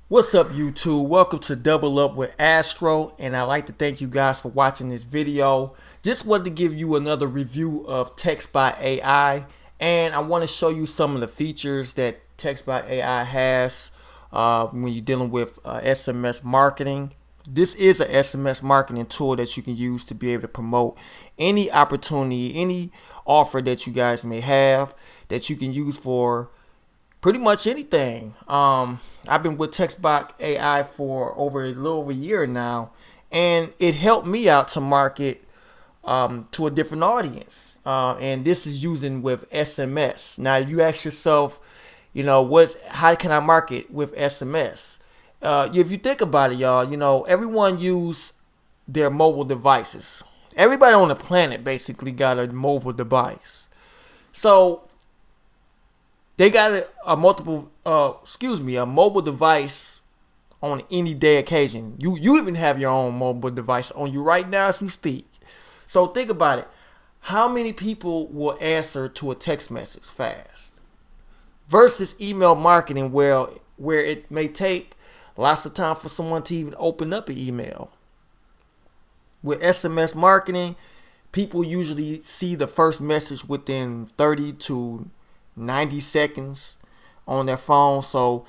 What's up, YouTube? Welcome to Double Up with Astro, and I'd like to thank you guys for watching this video. Just wanted to give you another review of textbot.ai, and I want to show you some of the features that textbot.ai has when you're dealing with SMS marketing. This is an SMS marketing tool that you can use to be able to promote any opportunity, any offer that you guys may have that you can use for pretty much anything. I've been with textbot.ai for a little over a year now, and it helped me out to market to a different audience. And this is using with SMS. Now, you ask yourself, how can I market with SMS? If you think about it, y'all, everyone use their mobile devices. Everybody on the planet basically got a mobile device. So they got a mobile device on any day occasion. You even have your own mobile device on you right now as we speak. So think about it. How many people will answer to a text message fast? Versus email marketing where it may take lots of time for someone to even open up an email. With SMS marketing, people usually see the first message within 30 to 90 seconds on their phone. So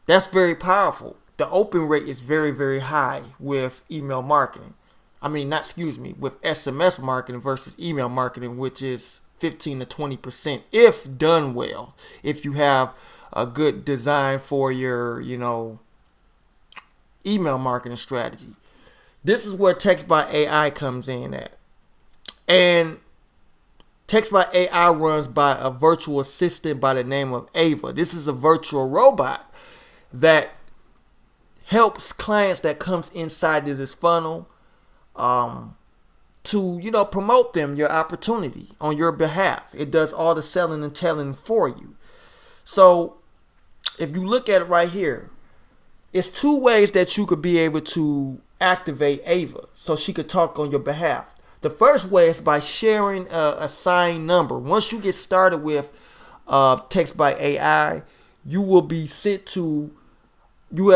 that's very powerful. The open rate is very, very high with email marketing. With SMS marketing versus email marketing, which is 15 to 20% if done well. If you have a good design for your, email marketing strategy. This is where textbot.ai comes in at. And textbot.ai runs by a virtual assistant by the name of Ava. This is a virtual robot that helps clients that comes inside of this funnel to promote them your opportunity on your behalf. It does all the selling and telling for you. So if you look at it right here, it's two ways that you could be able to activate Ava so she could talk on your behalf. The first way is by sharing a assigned number. Once you get started with textbot.ai, you will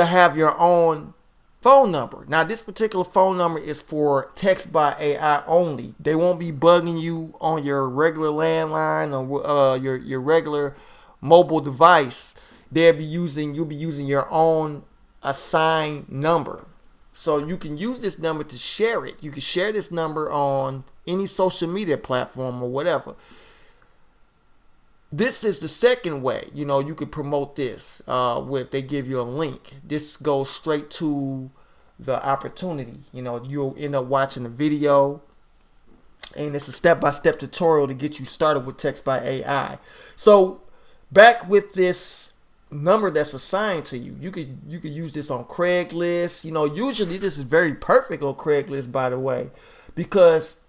have your own phone number. Now, this particular phone number is for textbot.ai only. They won't be bugging you on your regular landline or your regular mobile device. You'll be using your own assigned number. So you can use this number to share it. You can share this number on any social media platform or whatever. This is the second way, you could promote this with they give you a link. This goes straight to the opportunity. You'll end up watching the video, and it's a step-by-step tutorial to get you started with textbot.ai. So back with this number that's assigned to you. You could use this on Craigslist. Usually this is very perfect on Craigslist, by the way, because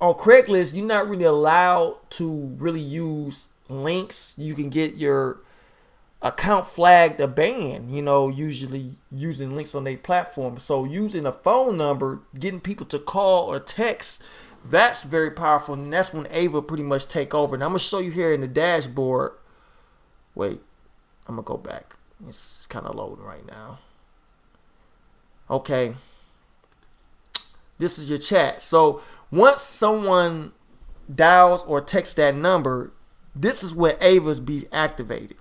on Craigslist you're not really allowed to really use links. You can get your account flagged or banned, usually using links on their platform. So using a phone number, getting people to call or text, that's very powerful, and that's when Ava pretty much take over. And I'm gonna show you here in the dashboard. Wait, I'm gonna go back. It's kind of loading right now. Okay, this is your chat. So once someone dials or texts that number, this is where Ava's be activated.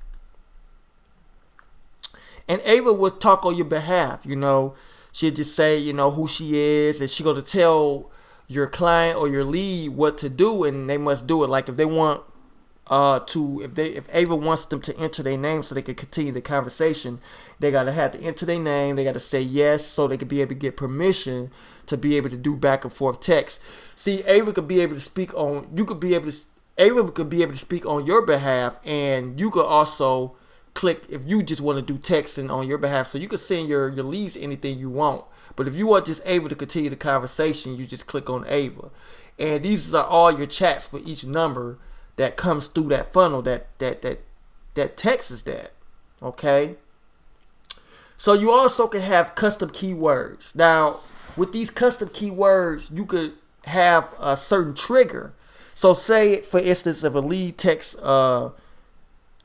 And Ava will talk on your behalf. She'll just say, who she is, and she's going to tell your client or your lead what to do, and they must do it. Like if they want if Ava wants them to enter their name so they can continue the conversation, they gotta have to enter their name. They gotta say yes so they could be able to get permission to be able to do back and forth text. See, Ava could be able to speak on. Ava could be able to speak on your behalf, and you could also click if you just want to do texting on your behalf. So you could send your leads anything you want. But if you want just Ava to continue the conversation, you just click on Ava, and these are all your chats for each number that comes through that funnel that texts that. Okay, so you also can have custom keywords. Now with these custom keywords, you could have a certain trigger. So say, for instance, if a lead texts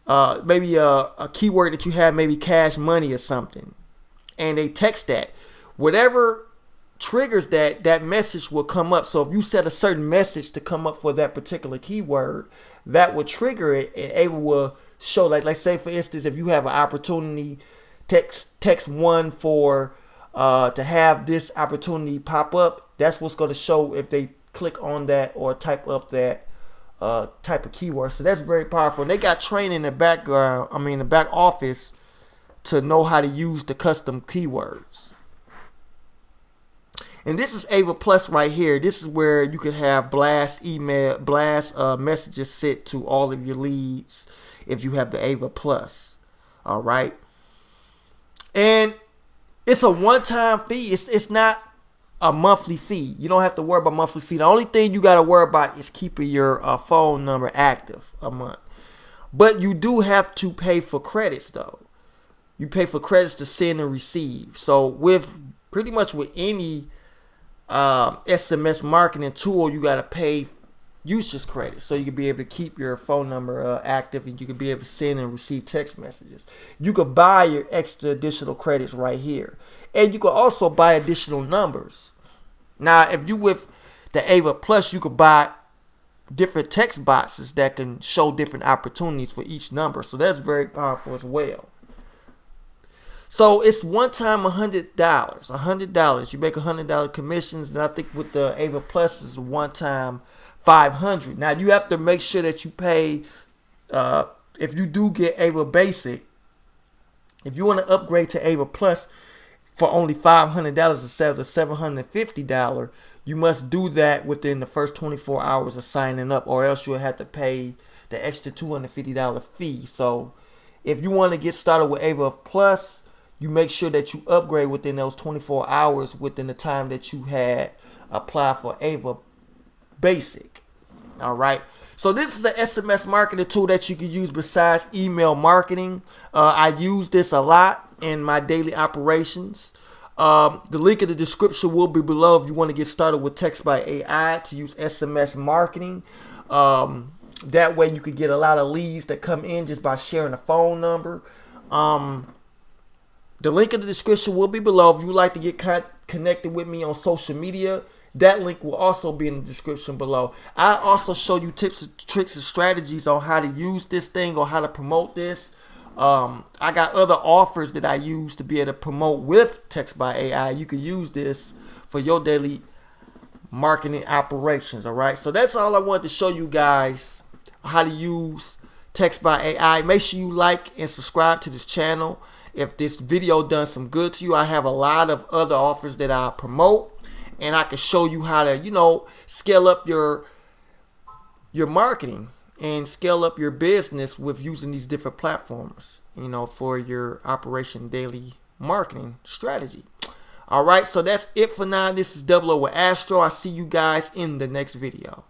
maybe a keyword that you have, maybe cash money or something, and they text that, whatever triggers that message will come up. So if you set a certain message to come up for that particular keyword, that will trigger it, and Ava will show, like say for instance, if you have an opportunity, text one for to have this opportunity pop up. That's what's going to show if they click on that or type up that type of keyword. So that's very powerful. They got training in the background, the back office, to know how to use the custom keywords. And this is Ava Plus right here. This is where you can have blast messages sent to all of your leads if you have the Ava Plus. All right. And it's a one-time fee. It's not a monthly fee. You don't have to worry about monthly fee. The only thing you got to worry about is keeping your phone number active a month. But you do have to pay for credits, though. You pay for credits to send and receive. So with pretty much with any SMS marketing tool, you got to pay usage credits, so you can be able to keep your phone number active, and you can be able to send and receive text messages. You could buy your extra additional credits right here, and you could also buy additional numbers. Now, if you with the Ava Plus, you could buy different text boxes that can show different opportunities for each number. So that's very powerful as well. So it's one time $100. You make $100 commissions, and I think with the Ava Plus is one time $500. Now you have to make sure that you pay. If you do get Ava Basic, if you want to upgrade to Ava Plus for only $500 instead of the $750, you must do that within the first 24 hours of signing up, or else you'll have to pay the extra $250 fee. So if you want to get started with Ava Plus, you make sure that you upgrade within those 24 hours within the time that you had applied for Ava Basic. All right. So this is an SMS marketing tool that you can use besides email marketing. I use this a lot in my daily operations. The link in the description will be below if you want to get started with textbot.ai to use SMS marketing. That way you can get a lot of leads that come in just by sharing a phone number. The link in the description will be below. If you'd like to get connected with me on social media, that link will also be in the description below. I also show you tips, tricks, and strategies on how to use this thing or how to promote this. I got other offers that I use to be able to promote with textbot.ai. You can use this for your daily marketing operations. All right. So that's all I wanted to show you guys, how to use textbot.ai. Make sure you like and subscribe to this channel. If this video done some good to you, I have a lot of other offers that I promote. And I can show you how to, scale up your marketing and scale up your business with using these different platforms, for your Operation Daily marketing strategy. All right, so that's it for now. This is Double O with Astro. I'll see you guys in the next video.